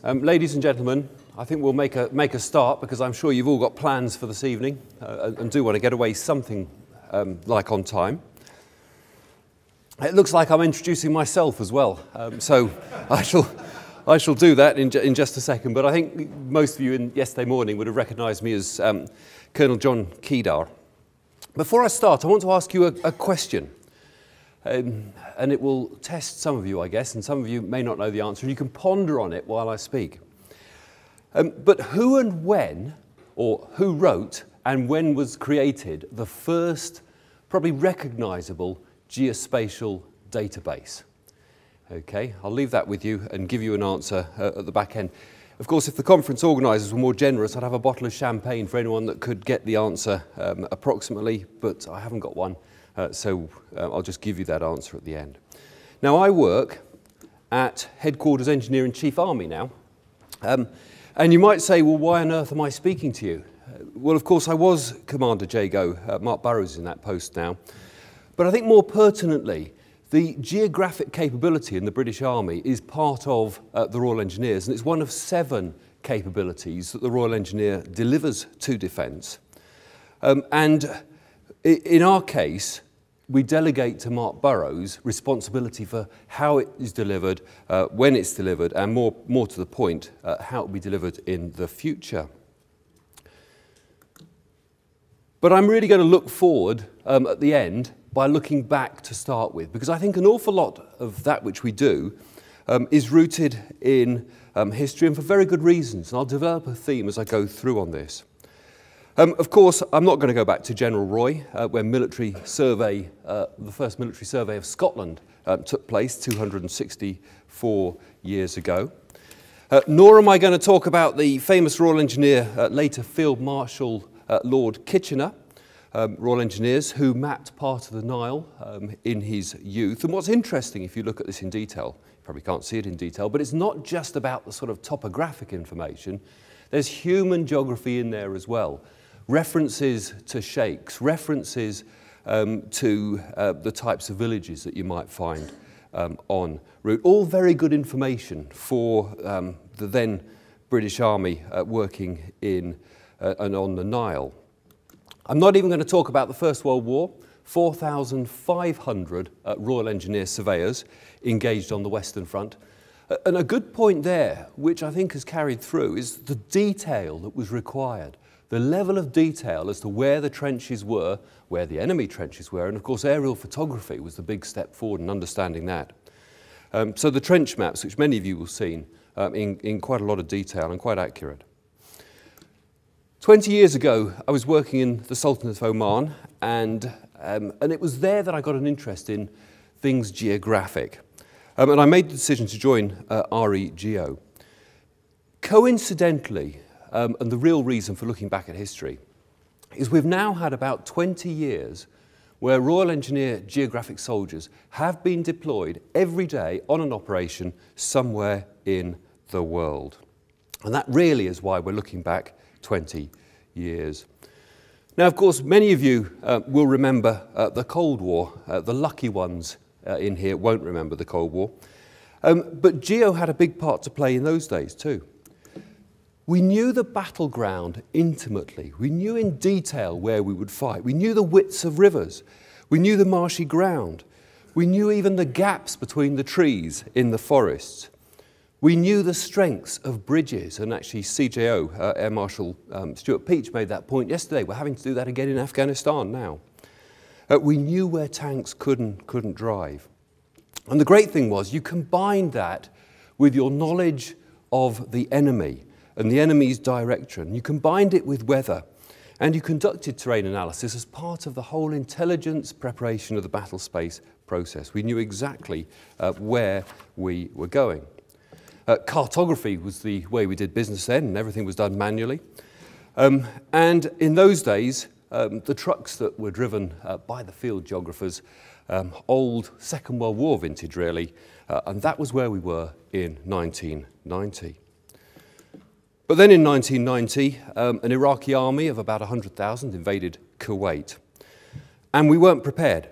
Ladies and gentlemen, I think we'll make a start because I'm sure you've all got plans for this evening and do want to get away something like on time. It looks like I'm introducing myself as well, so I shall do that in just a second. But I think most of you yesterday morning would have recognised me as Colonel John Kedar. Before I start, I want to ask you a question. And it will test some of you, I guess, and some of you may not know the answer, and you can ponder on it while I speak. But who and when, or who wrote and when was created the first, probably recognisable geospatial database? Okay, I'll leave that with you and give you an answer at the back end. Of course, if the conference organisers were more generous, I'd have a bottle of champagne for anyone that could get the answer approximately, but I haven't got one. So I'll just give you that answer at the end. Now, I work at Headquarters Engineer-in-Chief Army now. And you might say, well, why on earth am I speaking to you? Well, of course, I was Commander JAGO. Mark Burrows is in that post now. But I think more pertinently, the geographic capability in the British Army is part of the Royal Engineers, and it's one of 7 capabilities that the Royal Engineer delivers to defence. And in our case, we delegate to Mark Burrows responsibility for how it is delivered, when it's delivered, and more to the point, how it will be delivered in the future. But I'm really going to look forward at the end by looking back to start with, because I think an awful lot of that which we do is rooted in history, and for very good reasons. And I'll develop a theme as I go through on this. Of course, I'm not going to go back to General Roy, when the first military survey of Scotland took place 264 years ago. Nor am I going to talk about the famous Royal Engineer, later Field Marshal Lord Kitchener, Royal Engineers, who mapped part of the Nile in his youth. And what's interesting, if you look at this in detail, you probably can't see it in detail, but it's not just about the sort of topographic information. There's human geography in there as well. References to sheikhs, references to the types of villages that you might find en route. All very good information for the then British Army working in and on the Nile. I'm not even going to talk about the First World War. 4,500 Royal Engineer surveyors engaged on the Western Front. And a good point there, which I think has carried through, is the detail that was required. The level of detail as to where the trenches were, where the enemy trenches were, and of course aerial photography was the big step forward in understanding that. So the trench maps, which many of you will have seen in quite a lot of detail and quite accurate. 20 years ago, I was working in the Sultanate of Oman, and it was there that I got an interest in things geographic. And I made the decision to join REGO. Coincidentally, and the real reason for looking back at history, is we've now had about 20 years where Royal Engineer geographic soldiers have been deployed every day on an operation somewhere in the world. And that really is why we're looking back 20 years. Now, of course, many of you will remember the Cold War. The lucky ones in here won't remember the Cold War. But Geo had a big part to play in those days too. We knew the battleground intimately. We knew in detail where we would fight. We knew the widths of rivers. We knew the marshy ground. We knew even the gaps between the trees in the forests. We knew the strengths of bridges, and actually CJO, Air Marshal Stuart Peach made that point yesterday. We're having to do that again in Afghanistan now. We knew where tanks couldn't drive. And the great thing was you combined that with your knowledge of the enemy and the enemy's direction. You combined it with weather, and you conducted terrain analysis as part of the whole intelligence preparation of the battle space process. We knew exactly where we were going. Cartography was the way we did business then, and everything was done manually. And in those days, the trucks that were driven by the field geographers, old Second World War vintage really, and that was where we were in 1990. But then in 1990, an Iraqi army of about 100,000 invaded Kuwait, and we weren't prepared.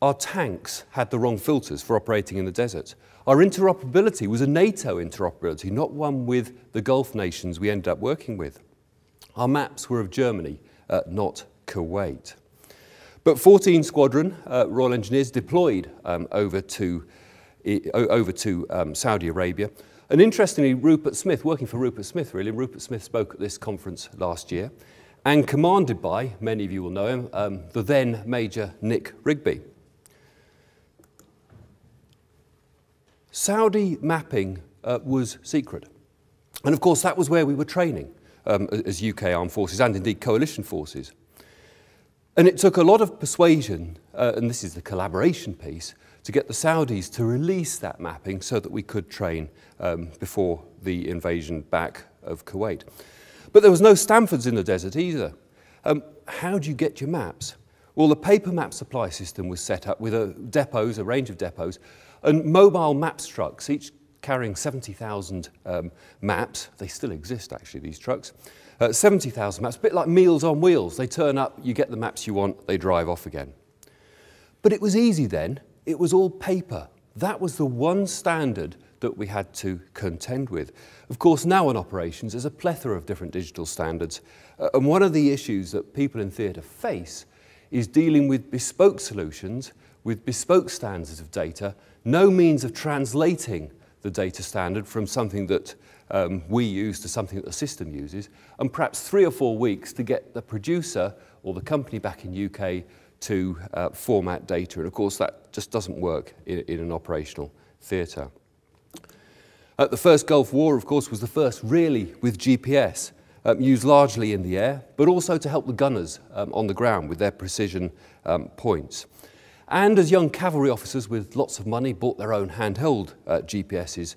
Our tanks had the wrong filters for operating in the desert. Our interoperability was a NATO interoperability, not one with the Gulf nations we ended up working with. Our maps were of Germany, not Kuwait. But 14 Squadron Royal Engineers deployed over to Saudi Arabia. And interestingly, Rupert Smith, working for Rupert Smith really, Rupert Smith spoke at this conference last year, and commanded by, many of you will know him, the then Major Nick Rigby. Saudi mapping was secret. And of course, that was where we were training as UK armed forces and indeed coalition forces. And it took a lot of persuasion, and this is the collaboration piece, to get the Saudis to release that mapping so that we could train before the invasion back of Kuwait. But there was no Stanfords in the desert either. How do you get your maps? Well, the paper map supply system was set up with a range of depots, and mobile maps trucks, each carrying 70,000 maps. They still exist, actually, these trucks. 70,000 maps, a bit like Meals on Wheels. They turn up, you get the maps you want, they drive off again. But it was easy then. It was all paper. That was the one standard that we had to contend with. Of course, now in operations, there's a plethora of different digital standards. And one of the issues that people in theatre face is dealing with bespoke solutions, with bespoke standards of data, no means of translating the data standard from something that we use to something that the system uses, and perhaps 3 or 4 weeks to get the producer or the company back in UK to format data. And of course, that just doesn't work in an operational theatre. The first Gulf War, of course, was the first really with GPS, used largely in the air, but also to help the gunners on the ground with their precision points. And as young cavalry officers with lots of money bought their own handheld GPSs,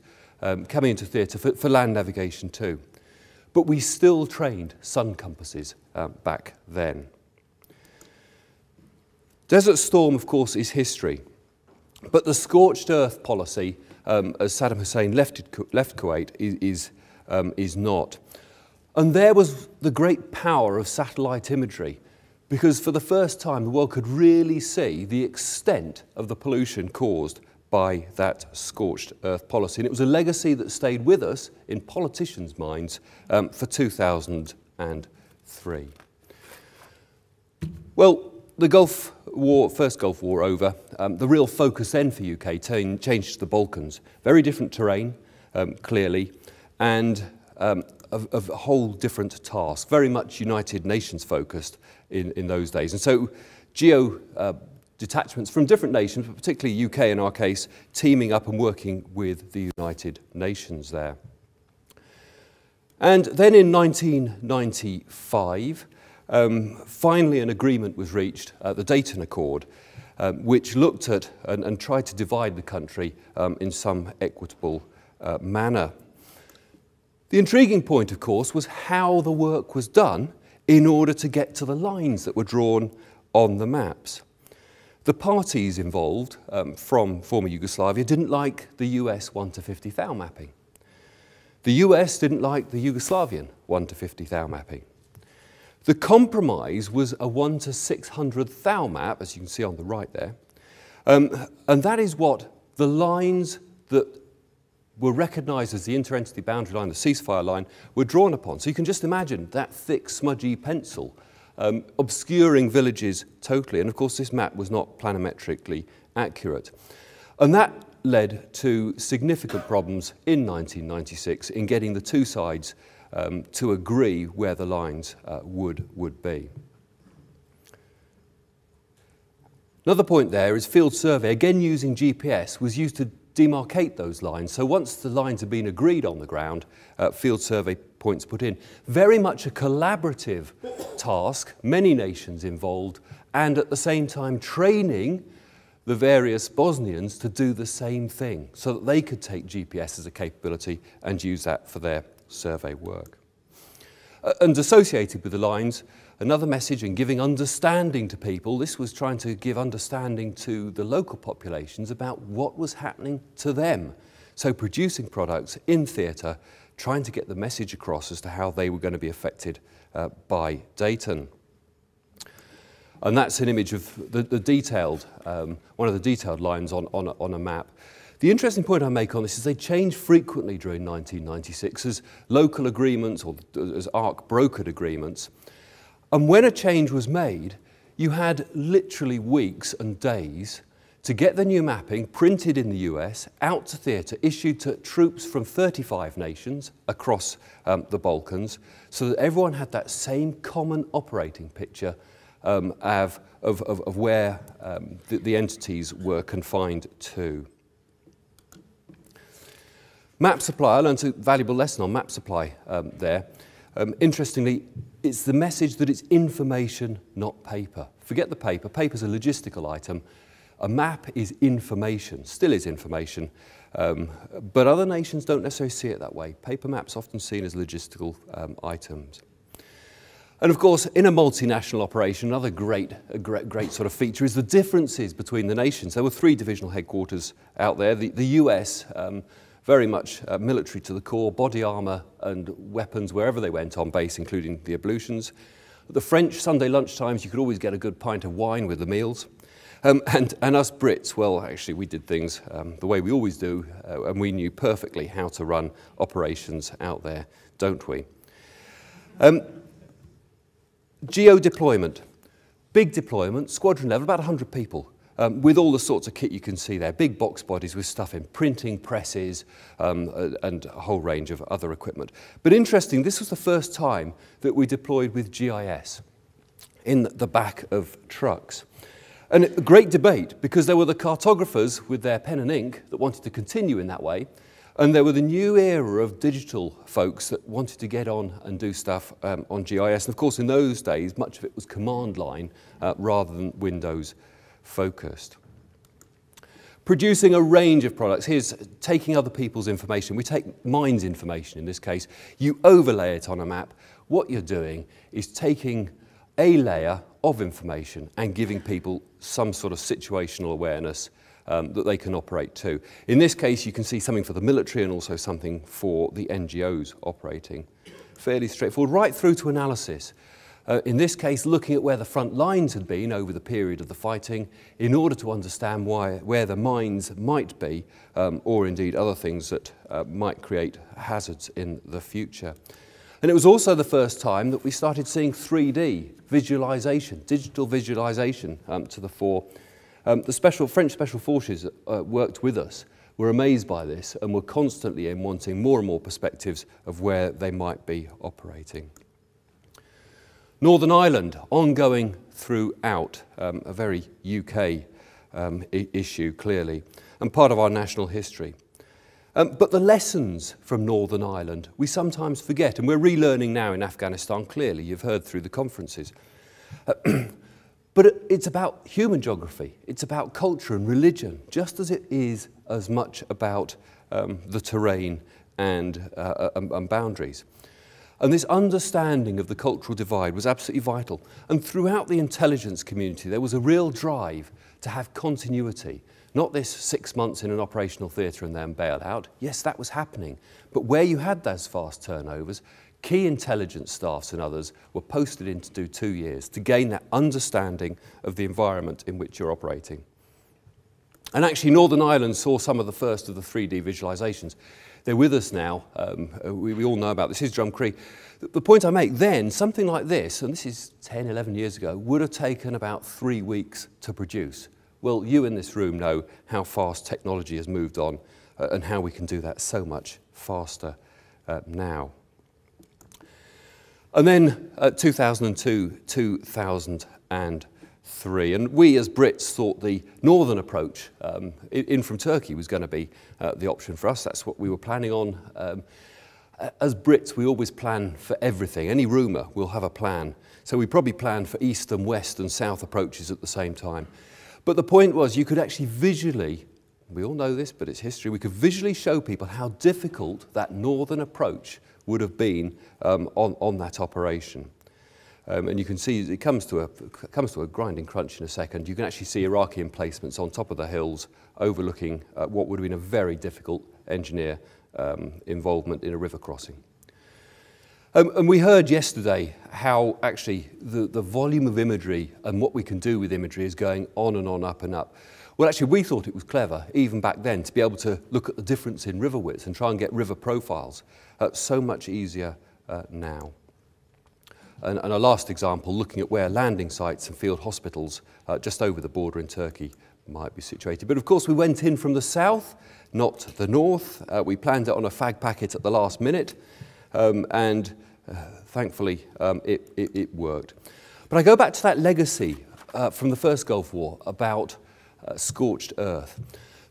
coming into theatre for land navigation too. But we still trained sun compasses back then. Desert Storm, of course, is history. But the scorched earth policy, as Saddam Hussein left Kuwait, is not. And there was the great power of satellite imagery, because for the first time the world could really see the extent of the pollution caused by that scorched earth policy. And it was a legacy that stayed with us in politicians' minds for 2003. Well, the first Gulf War over, the real focus then for UK changed to the Balkans. Very different terrain, clearly, and a whole different task, very much United Nations focused in those days. And so detachments from different nations, but particularly UK in our case, teaming up and working with the United Nations there. And then in 1995, finally an agreement was reached, the Dayton Accord, which looked at and tried to divide the country in some equitable manner. The intriguing point, of course, was how the work was done in order to get to the lines that were drawn on the maps. The parties involved from former Yugoslavia didn't like the US 1 to 50 thou mapping. The US didn't like the Yugoslavian 1 to 50 thou mapping. The compromise was a 1 to 600 thou map, as you can see on the right there. And that is what the lines that were recognised as the inter-entity boundary line, the ceasefire line, were drawn upon. So you can just imagine that thick, smudgy pencil obscuring villages totally. And of course, this map was not planimetrically accurate. And that led to significant problems in 1996 in getting the two sides to agree where the lines would be. Another point there is field survey, again using GPS, was used to demarcate those lines. So once the lines had been agreed on the ground, field survey points put in. Very much a collaborative task, many nations involved, and at the same time training the various Bosnians to do the same thing so that they could take GPS as a capability and use that for their survey work. And associated with the lines, another message in giving understanding to people. This was trying to give understanding to the local populations about what was happening to them. So producing products in theatre, trying to get the message across as to how they were going to be affected by Dayton. And that's an image of the detailed, one of the detailed lines on a map. The interesting point I make on this is they changed frequently during 1996 as local agreements or as ARC brokered agreements. And when a change was made, you had literally weeks and days to get the new mapping printed in the US, out to theatre, issued to troops from 35 nations across the Balkans, so that everyone had that same common operating picture of where the entities were confined to. Map supply, I learned a valuable lesson on map supply there. Interestingly, it's the message that it's information, not paper. Forget the paper. Paper's a logistical item. A map is information, still is information, but other nations don't necessarily see it that way. Paper maps often seen as logistical items. And of course, in a multinational operation, another great sort of feature is the differences between the nations. There were 3 divisional headquarters out there. The US, very much military to the core, body armour and weapons wherever they went on base, including the ablutions. The French, Sunday lunchtimes, you could always get a good pint of wine with the meals. And us Brits, well, actually, we did things the way we always do, and we knew perfectly how to run operations out there, don't we? Geo-deployment. Big deployment, squadron level, about 100 people, with all the sorts of kit you can see there. Big box bodies with stuff in, printing presses, and a whole range of other equipment. But interesting, this was the first time that we deployed with GIS in the back of trucks. And a great debate, because there were the cartographers with their pen and ink that wanted to continue in that way, and there were the new era of digital folks that wanted to get on and do stuff on GIS. And of course, in those days, much of it was command line rather than Windows focused. Producing a range of products. Here's taking other people's information. We take mine's information in this case. You overlay it on a map. What you're doing is taking a layer of information and giving people some sort of situational awareness that they can operate to. In this case, you can see something for the military and also something for the NGOs operating. Fairly straightforward, right through to analysis. In this case, looking at where the front lines had been over the period of the fighting in order to understand where the mines might be, or indeed other things that might create hazards in the future. And it was also the first time that we started seeing 3D visualization, digital visualization to the fore. The French Special Forces worked with us, were amazed by this, and were constantly wanting more and more perspectives of where they might be operating. Northern Ireland, ongoing throughout, a very UK issue, clearly, and part of our national history. But the lessons from Northern Ireland we sometimes forget, and we're relearning now in Afghanistan, clearly, you've heard through the conferences. But it's about human geography, it's about culture and religion, just as it is as much about the terrain and boundaries. And this understanding of the cultural divide was absolutely vital. And throughout the intelligence community, there was a real drive to have continuity. Not this 6 months in an operational theatre and then bail out. Yes, that was happening. But where you had those fast turnovers, key intelligence staffs and others were posted in to do 2 years to gain that understanding of the environment in which you're operating. And actually, Northern Ireland saw some of the first of the 3D visualizations. They're with us now. We all know about this. Here's Drumcree. The point I make then, something like this, and this is 10, 11 years ago, would have taken about 3 weeks to produce. Well, you in this room know how fast technology has moved on and how we can do that so much faster now. And then 2002, 2003, and we as Brits thought the northern approach in from Turkey was going to be the option for us. That's what we were planning on. As Brits, we always plan for everything. Any rumour, we'll have a plan. So we probably planned for east and west and south approaches at the same time. But the point was you could actually visually, we all know this, but it's history, we could visually show people how difficult that northern approach would have been on that operation. And you can see it comes to a grinding crunch in a second. You can actually see Iraqi emplacements on top of the hills overlooking what would have been a very difficult engineer involvement in a river crossing. And we heard yesterday how actually the volume of imagery and what we can do with imagery is going on and on, up and up. Well, actually, we thought it was clever, even back then, to be able to look at the difference in river widths and try and get river profiles. So much easier now. And a last example, looking at where landing sites and field hospitals just over the border in Turkey might be situated. But of course, we went in from the south, not the north. We planned it on a fag packet at the last minute, and thankfully it worked. But I go back to that legacy from the first Gulf War about scorched earth.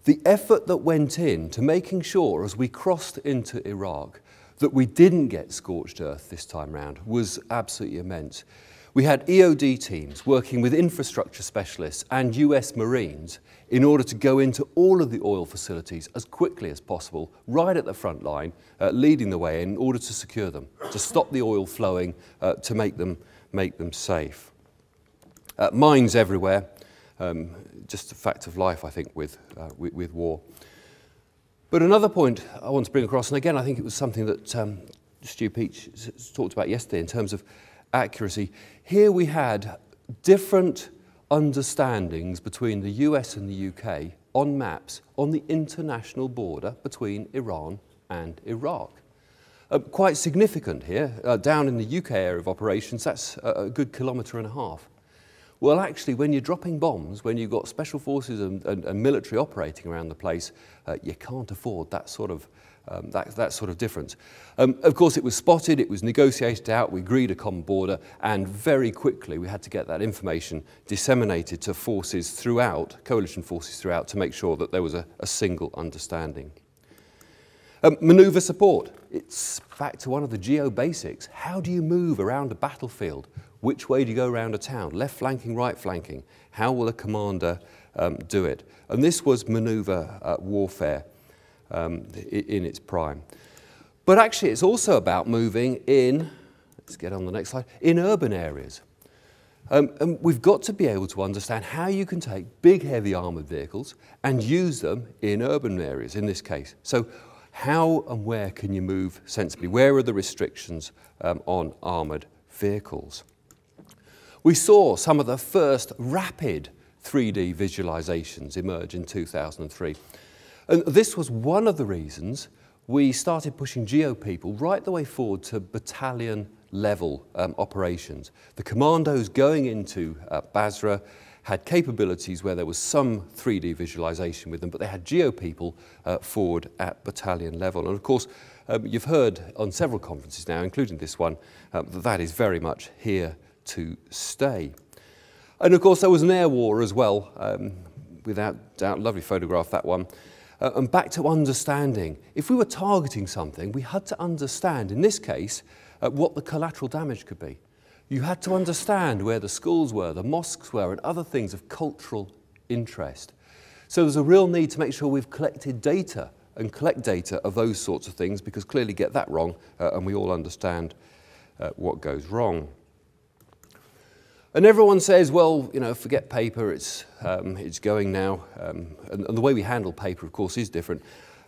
The effort that went in to making sure as we crossed into Iraq that we didn't get scorched earth this time round was absolutely immense. We had EOD teams working with infrastructure specialists and US Marines in order to go into all of the oil facilities as quickly as possible, right at the front line, leading the way in order to secure them, to stop the oil flowing, to make them safe. Mines everywhere, just a fact of life, I think, with war. But another point I want to bring across, and again, I think it was something that Stu Peach talked about yesterday in terms of accuracy. Here we had different understandings between the US and the UK on maps on the international border between Iran and Iraq. Quite significant here. Down in the UK area of operations, that's a good 1.5 kilometres. Well, actually, when you're dropping bombs, when you've got special forces and military operating around the place, you can't afford that sort of difference. Of course, it was spotted, it was negotiated out, we agreed a common border, and very quickly we had to get that information disseminated to forces throughout, coalition forces throughout, to make sure that there was a single understanding. Manoeuvre support. It's back to one of the geo basics. How do you move around a battlefield? Which way do you go around a town? Left flanking, right flanking? How will a commander do it? And this was manoeuvre warfare in its prime. But actually it's also about moving in, let's get on the next slide, in urban areas. And we've got to be able to understand how you can take big heavy armoured vehicles and use them in urban areas in this case. So how and where can you move sensibly? Where are the restrictions on armoured vehicles? We saw some of the first rapid 3D visualizations emerge in 2003. And this was one of the reasons we started pushing geo people right the way forward to battalion level operations. The commandos going into Basra had capabilities where there was some 3D visualization with them, but they had geo people forward at battalion level. And of course, you've heard on several conferences now, including this one, that is very much here to stay. And of course there was an air war as well, without doubt, lovely photograph, that one. And back to understanding. If we were targeting something, we had to understand, in this case, what the collateral damage could be. You had to understand where the schools were, the mosques were, and other things of cultural interest. So there's a real need to make sure we've collected data and collect data of those sorts of things, because clearly get that wrong, and we all understand what goes wrong. And everyone says, well, you know, forget paper, it's going now. And the way we handle paper, of course, is different.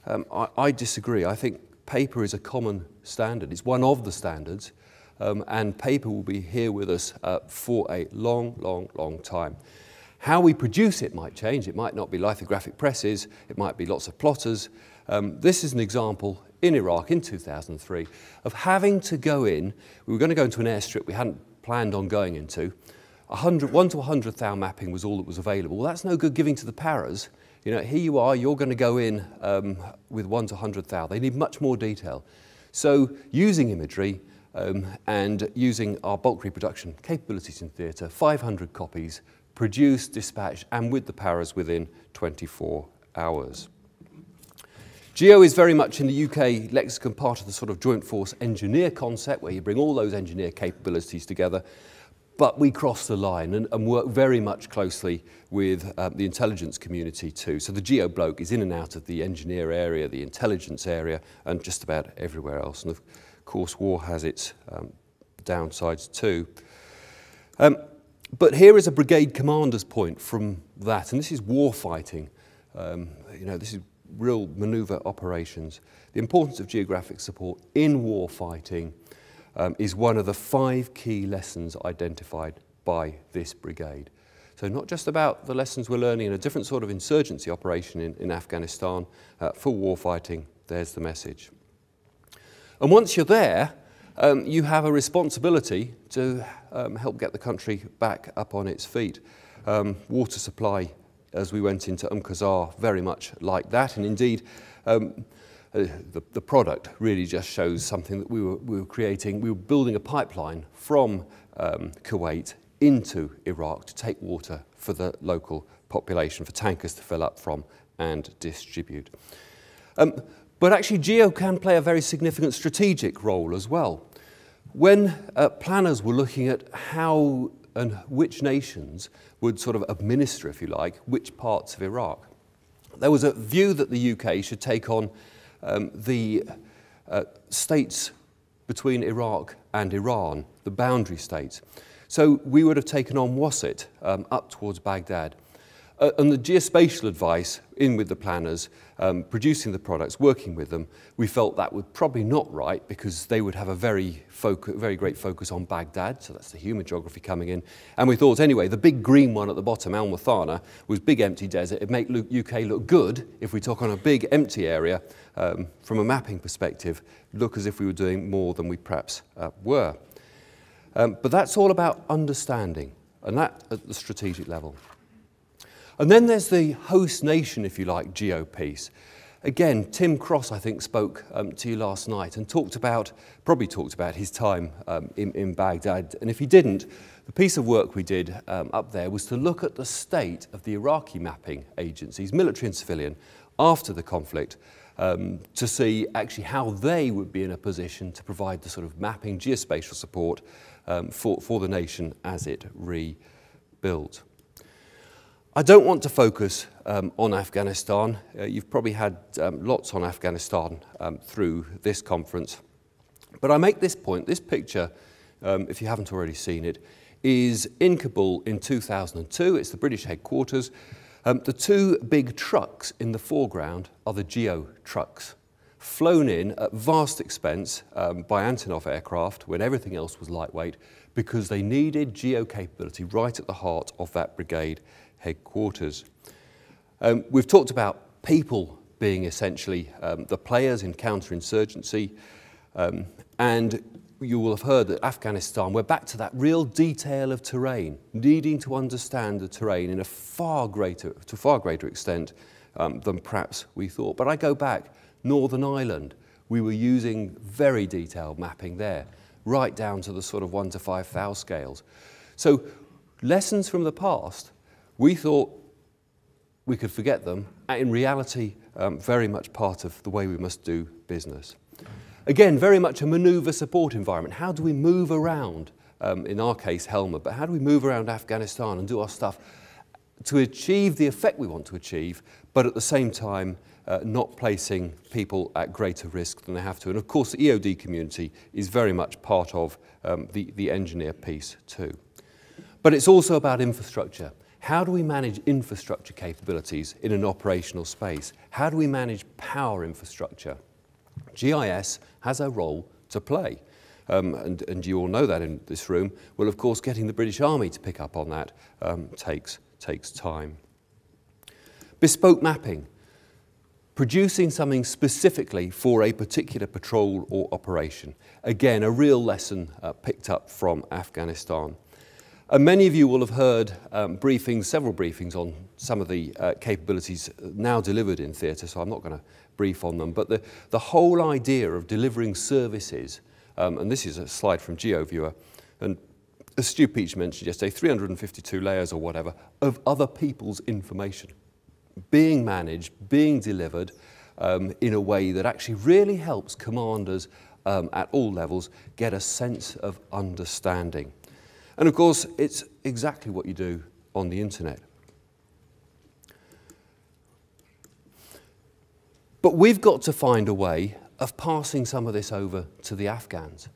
I disagree. I think paper is a common standard. It's one of the standards. And paper will be here with us for a long, long, long time. How we produce it might change. It might not be lithographic presses. It might be lots of plotters. This is an example in Iraq in 2003 of having to go in. We were going to go into an airstrip we hadn't planned on going into. 1 to 100 thou mapping was all that was available. Well, that's no good giving to the paras. You know, here you are, you're going to go in with 1 to 100 thou. They need much more detail. So using imagery and using our bulk reproduction capabilities in theatre, 500 copies, produced, dispatched, and with the paras within 24 hours. Geo is very much in the UK lexicon part of the sort of joint force engineer concept, where you bring all those engineer capabilities together. But we cross the line and work very much closely with the intelligence community too. So the geo bloke is in and out of the engineer area, the intelligence area, and just about everywhere else. And of course, war has its downsides too. But here is a brigade commander's point from that, and this is war fighting. You know, this is real manoeuvre operations. The importance of geographic support in war fighting. is one of the 5 key lessons identified by this brigade. So not just about the lessons we're learning in a different sort of insurgency operation in Afghanistan, for warfighting, there's the message. And once you're there, you have a responsibility to help get the country back up on its feet. Water supply, as we went into Qasar, very much like that, and indeed the product really just shows something that we were creating. We were building a pipeline from Kuwait into Iraq to take water for the local population, for tankers to fill up from and distribute. But actually GEO can play a very significant strategic role as well. When planners were looking at how and which nations would sort of administer, if you like, which parts of Iraq, there was a view that the UK should take on the states between Iraq and Iran, the boundary states. So we would have taken on Wasit up towards Baghdad. And the geospatial advice, in with the planners, producing the products, working with them, we felt that would probably not right because they would have a very great focus on Baghdad, so that's the human geography coming in. And we thought, anyway, the big green one at the bottom, Al Muthana, was big empty desert. It'd make UK look good if we took on a big empty area from a mapping perspective, look as if we were doing more than we perhaps were. But that's all about understanding, and that at the strategic level. And then there's the host nation, if you like, GEO piece. Again, Tim Cross, I think, spoke to you last night and probably talked about his time in Baghdad. And if he didn't, the piece of work we did up there was to look at the state of the Iraqi mapping agencies, military and civilian, after the conflict, to see actually how they would be in a position to provide the sort of mapping, geospatial support for the nation as it rebuilt. I don't want to focus on Afghanistan. You've probably had lots on Afghanistan through this conference. But I make this point, this picture, if you haven't already seen it, is in Kabul in 2002. It's the British headquarters. The 2 big trucks in the foreground are the GEO trucks, flown in at vast expense by Antonov aircraft when everything else was lightweight, because they needed GEO capability right at the heart of that brigade headquarters. We've talked about people being essentially the players in counterinsurgency, and you will have heard that Afghanistan, we're back to that real detail of terrain, needing to understand the terrain in a far greater extent than perhaps we thought. But I go back, Northern Ireland, we were using very detailed mapping there, right down to the sort of 1 to 5 thou scales. So lessons from the past, we thought we could forget them. In reality, very much part of the way we must do business. Again, very much a manoeuvre support environment. How do we move around, in our case Helmut, but how do we move around Afghanistan and do our stuff to achieve the effect we want to achieve, but at the same time not placing people at greater risk than they have to. And of course the EOD community is very much part of the engineer piece too. But it's also about infrastructure. How do we manage infrastructure capabilities in an operational space? How do we manage power infrastructure? GIS has a role to play. And you all know that in this room. Well, of course, getting the British Army to pick up on that takes time. Bespoke mapping. Producing something specifically for a particular patrol or operation. Again, a real lesson picked up from Afghanistan. And many of you will have heard several briefings on some of the capabilities now delivered in theatre, so I'm not going to brief on them. But the whole idea of delivering services, and this is a slide from GeoViewer, and as Stu Peach mentioned yesterday, 352 layers or whatever of other people's information being managed, being delivered in a way that actually really helps commanders at all levels get a sense of understanding. And of course, it's exactly what you do on the internet. But we've got to find a way of passing some of this over to the Afghans,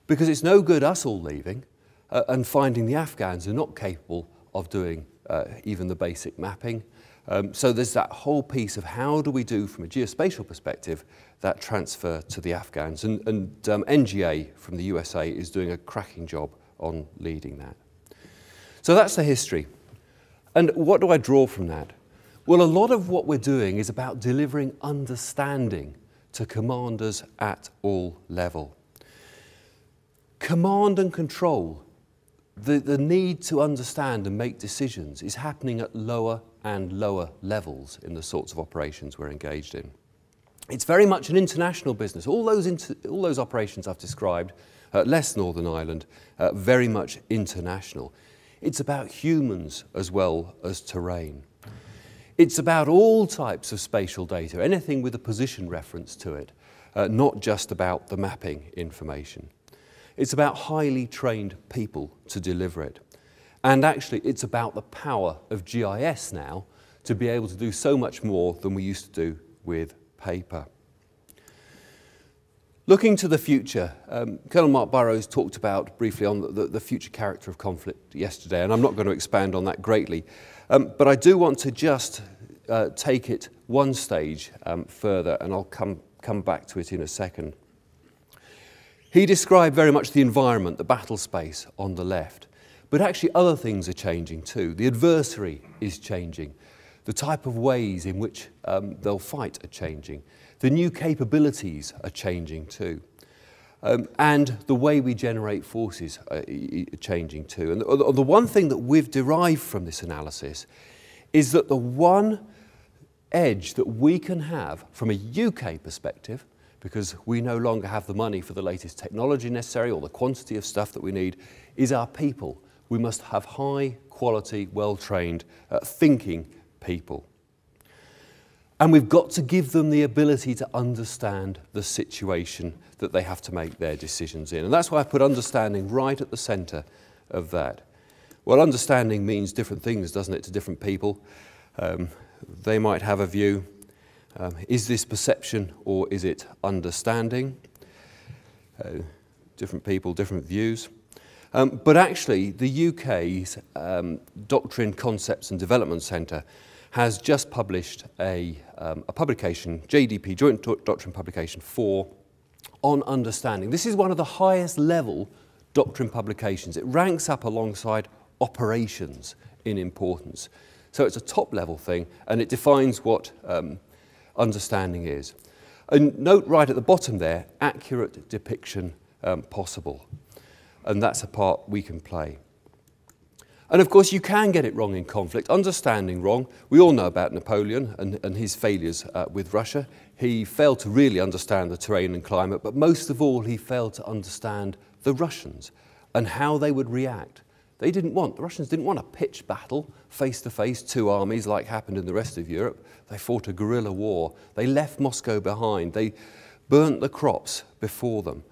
because it's no good us all leaving and finding the Afghans are not capable of doing even the basic mapping. So there's that whole piece of how do we do, from a geospatial perspective, that transfer to the Afghans. And NGA from the USA is doing a cracking job on leading that. So that's the history. And what do I draw from that? Well, a lot of what we're doing is about delivering understanding to commanders at all level. Command and control, the need to understand and make decisions, is happening at lower and lower levels in the sorts of operations we're engaged in. It's very much an international business. All those operations I've described, less Northern Ireland, very much international. It's about humans as well as terrain. It's about all types of spatial data, anything with a position reference to it, not just about the mapping information. It's about highly trained people to deliver it. And actually, it's about the power of GIS now to be able to do so much more than we used to do with paper. Looking to the future, Colonel Mark Burrows talked about briefly on the future character of conflict yesterday, and I'm not going to expand on that greatly, but I do want to just take it one stage further, and I'll come back to it in a second. He described very much the environment, the battle space on the left, but actually other things are changing too. The adversary is changing. The type of ways in which they'll fight are changing. The new capabilities are changing too. And the way we generate forces are changing too. And the one thing that we've derived from this analysis is that the one edge that we can have from a UK perspective, because we no longer have the money for the latest technology necessary or the quantity of stuff that we need, is our people. We must have high quality, well-trained, thinking people. And we've got to give them the ability to understand the situation that they have to make their decisions in. And that's why I put understanding right at the centre of that. Well, understanding means different things, doesn't it, to different people? They might have a view. Is this perception or is it understanding? Different people, different views. But actually, the UK's Doctrine, Concepts and Development Centre has just published a publication, JDP, Joint Doctrine Publication 4, on understanding. This is one of the highest level doctrine publications. It ranks up alongside operations in importance. So it's a top level thing, and it defines what understanding is. And note right at the bottom there, accurate depiction possible. And that's a part we can play. And of course, you can get it wrong in conflict. Understanding wrong. We all know about Napoleon and his failures with Russia. He failed to really understand the terrain and climate, but most of all, he failed to understand the Russians and how they would react. The Russians didn't want a pitched battle, face-to-face, two armies like happened in the rest of Europe. They fought a guerrilla war. They left Moscow behind. They burnt the crops before them.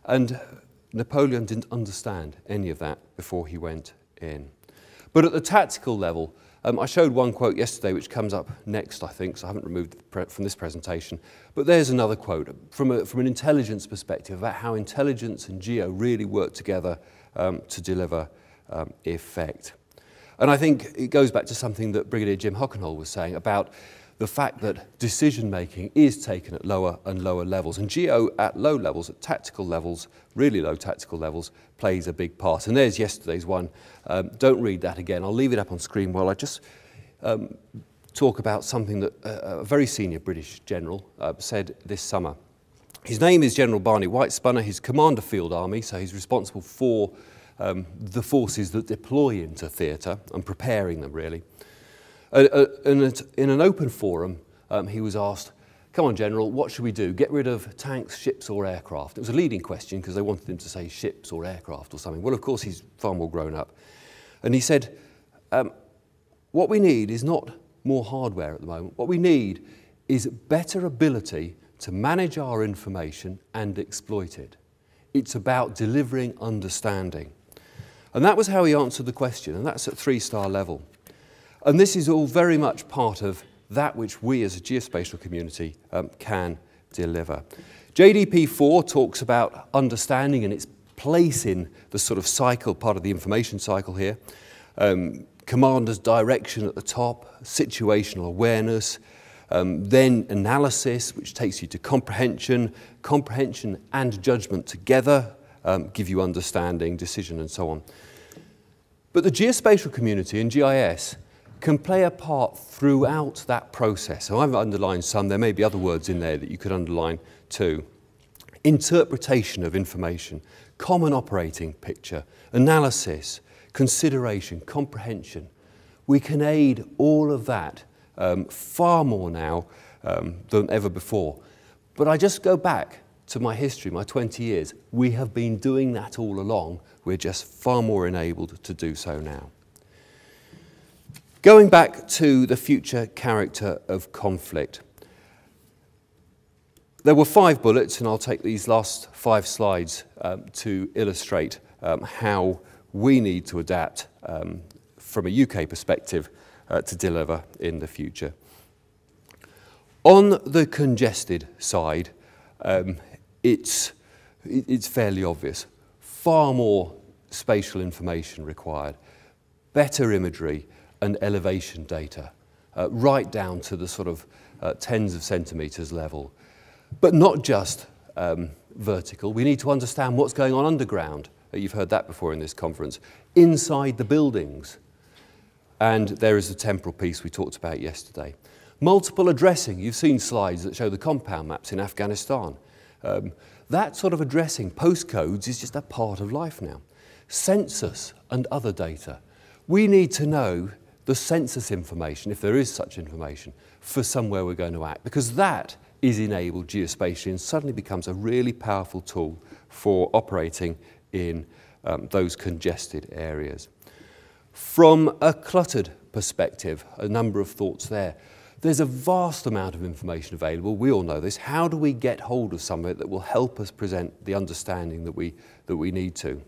And Napoleon didn't understand any of that before he went in. But at the tactical level, I showed one quote yesterday which comes up next, I think, so I haven't removed it from this presentation. But there's another quote from an intelligence perspective about how intelligence and geo really work together to deliver effect. And I think it goes back to something that Brigadier Jim Hockenhull was saying about the fact that decision-making is taken at lower and lower levels. And geo at low levels, at tactical levels, really low tactical levels, plays a big part. And there's yesterday's one. Don't read that again. I'll leave it up on screen while I just talk about something that a very senior British general said this summer. His name is General Barney Whitespunner. He's Commander Field Army, so he's responsible for the forces that deploy into theatre and preparing them, really. In an open forum, he was asked, come on, General, what should we do? Get rid of tanks, ships or aircraft? It was a leading question because they wanted him to say ships or aircraft or something. Well, of course, he's far more grown up. And he said, what we need is not more hardware at the moment. What we need is better ability to manage our information and exploit it. It's about delivering understanding. And that was how he answered the question, and that's at 3-star level. And this is all very much part of that which we as a geospatial community can deliver. JDP 4 talks about understanding and its place in the sort of cycle, part of the information cycle here. commander's direction at the top, situational awareness, then analysis, which takes you to comprehension and judgment together, give you understanding, decision, and so on. But the geospatial community and GIS can play a part throughout that process. So I've underlined some, there may be other words in there that you could underline too. Interpretation of information, common operating picture, analysis, consideration, comprehension. We can aid all of that far more now than ever before. But I just go back to my history, my 20 years. We have been doing that all along. We're just far more enabled to do so now. Going back to the future character of conflict. There were 5 bullets, and I'll take these last 5 slides to illustrate how we need to adapt from a UK perspective to deliver in the future. On the congested side, it's fairly obvious. Far more spatial information required, better imagery and elevation data, right down to the sort of tens of centimetres level. But not just vertical. We need to understand what's going on underground. You've heard that before in this conference. Inside the buildings. And there is the temporal piece we talked about yesterday. Multiple addressing. You've seen slides that show the compound maps in Afghanistan. That sort of addressing, postcodes, is just a part of life now. Census and other data. We need to know the census information, if there is such information, for somewhere we're going to act, because that is enabled geospatially and suddenly becomes a really powerful tool for operating in those congested areas. From a cluttered perspective, a number of thoughts there. There's a vast amount of information available. We all know this. How do we get hold of some of it that will help us present the understanding that we need to?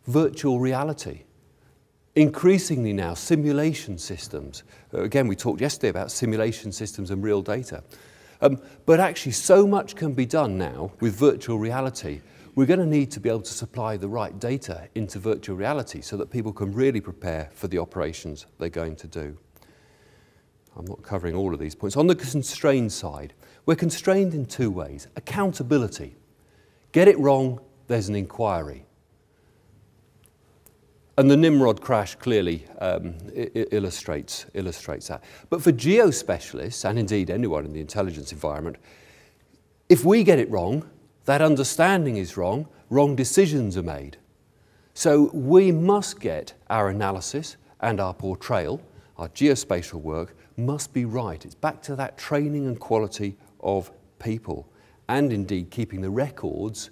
Virtual reality. Increasingly now, simulation systems. Again, we talked yesterday about simulation systems and real data. But actually, so much can be done now with virtual reality. We're going to need to be able to supply the right data into virtual reality so that people can really prepare for the operations they're going to do. I'm not covering all of these points. On the constrained side, we're constrained in 2 ways. Accountability. Get it wrong, there's an inquiry. And the Nimrod crash clearly illustrates that. But for geospecialists, and indeed anyone in the intelligence environment, if we get it wrong, that understanding is wrong, wrong decisions are made. So we must get our analysis and our portrayal, our geospatial work, must be right. It's back to that training and quality of people, and indeed keeping the records,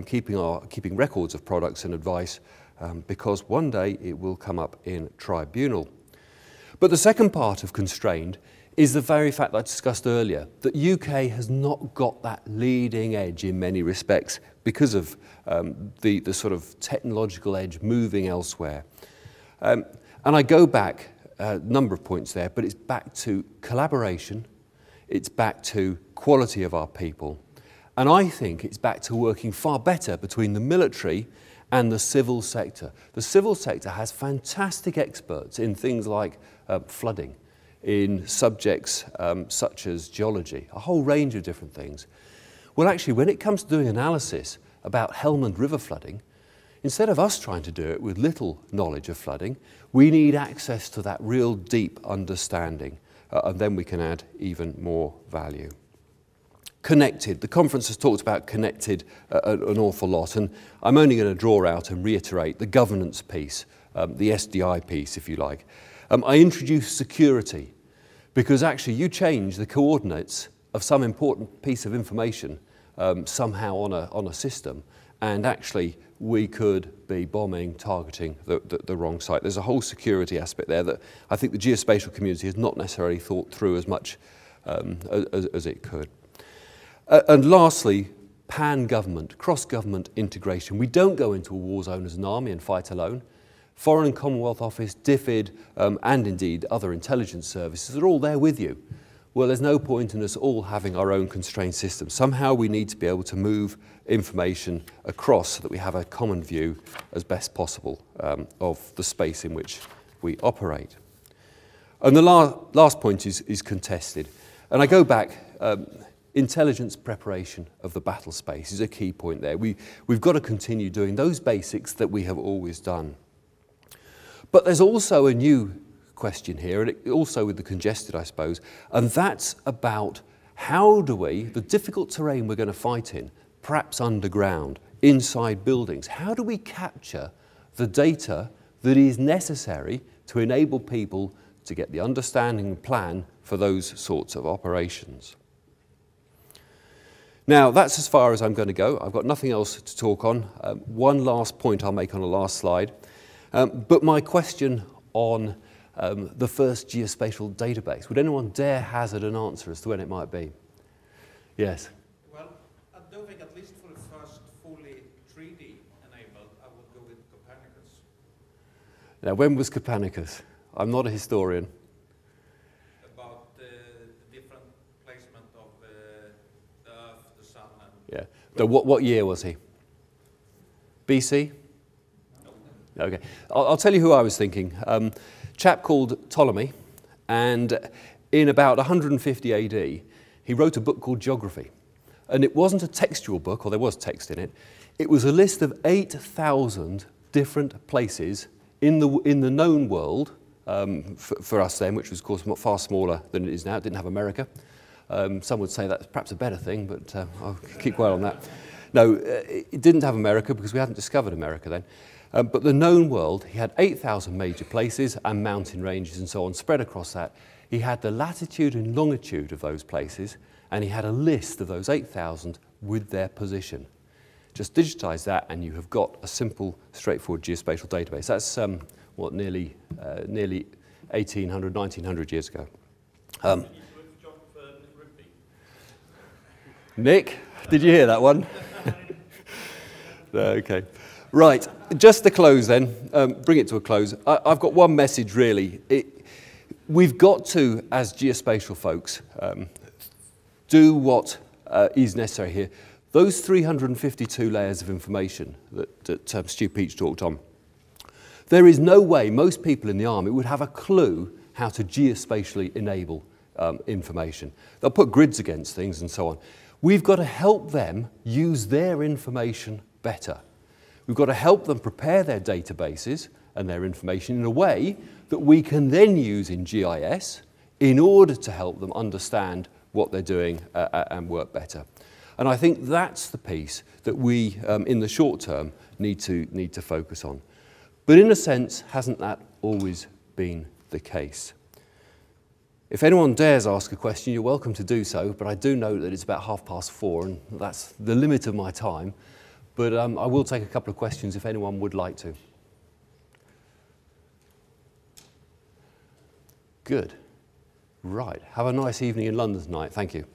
keeping records of products and advice, because one day it will come up in tribunal. But the second part of constrained is the very fact that I discussed earlier, that UK has not got that leading edge in many respects because of the sort of technological edge moving elsewhere. And I go back a number of points there, but it's back to collaboration, it's back to quality of our people, and I think it's back to working far better between the military and the civil sector. The civil sector has fantastic experts in things like flooding, in subjects such as geology, a whole range of different things. Well, actually, when it comes to doing analysis about Helmand River flooding, instead of us trying to do it with little knowledge of flooding, we need access to that real deep understanding, and then we can add even more value. Connected. The conference has talked about connected an awful lot, and I'm only going to draw out and reiterate the governance piece, the SDI piece, if you like. I introduced security, because actually you change the coordinates of some important piece of information somehow on a system, and actually we could be bombing, targeting the wrong site. There's a whole security aspect there that I think the geospatial community has not necessarily thought through as much as it could. And lastly, pan-government, cross-government integration. We don't go into a war zone as an army and fight alone. Foreign and Commonwealth Office, DFID, and indeed other intelligence services are all there with you. well, there's no point in us all having our own constrained system. Somehow we need to be able to move information across so that we have a common view as best possible of the space in which we operate. And the last point is contested. And I go back, intelligence preparation of the battle space is a key point there. We've got to continue doing those basics that we have always done. But there's also a new question here, and also with the congested, I suppose, and that's about how do we, the difficult terrain we're going to fight in, perhaps underground, inside buildings, how do we capture the data that is necessary to enable people to get the understanding and plan for those sorts of operations? Now, that's as far as I'm going to go. I've got nothing else to talk on. One last point I'll make on the last slide. But my question on the first geospatial database. Would anyone dare hazard an answer as to when it might be? Yes? Well, I don't think, at least for the first fully 3D enabled, I would go with Copernicus. Now, when was Copernicus? I'm not a historian. About the different placement of the Earth, the Sun, and... Yeah. So what year was he? BC? No. Okay. I'll tell you who I was thinking. Chap called Ptolemy, and in about 150 AD, he wrote a book called Geography. And it wasn't a textual book, or there was text in it. It was a list of 8,000 different places in the known world, for us then, which was, of course, far smaller than it is now. It didn't have America. Some would say that's perhaps a better thing, but I'll keep quiet on that. No, it didn't have America because we hadn't discovered America then. But the known world, he had 8,000 major places and mountain ranges and so on spread across that. He had the latitude and longitude of those places, and he had a list of those 8,000 with their position. Just digitize that and you have got a simple, straightforward geospatial database. That's, nearly 1,800, 1,900 years ago. Nick, did you hear that one? No, okay. Right, just to close then, bring it to a close. I've got one message really. We've got to, as geospatial folks, do what is necessary here. Those 352 layers of information that Stu Peach talked on, there is no way most people in the Army would have a clue how to geospatially enable information. They'll put grids against things and so on. We've got to help them use their information better. We've got to help them prepare their databases and their information in a way that we can then use in GIS in order to help them understand what they're doing and work better. And I think that's the piece that we, in the short term, need to focus on. But in a sense, hasn't that always been the case? If anyone dares ask a question, you're welcome to do so, but I do know that it's about 4:30, and that's the limit of my time. But I will take a couple of questions if anyone would like to. Good. Right. Have a nice evening in London tonight. Thank you.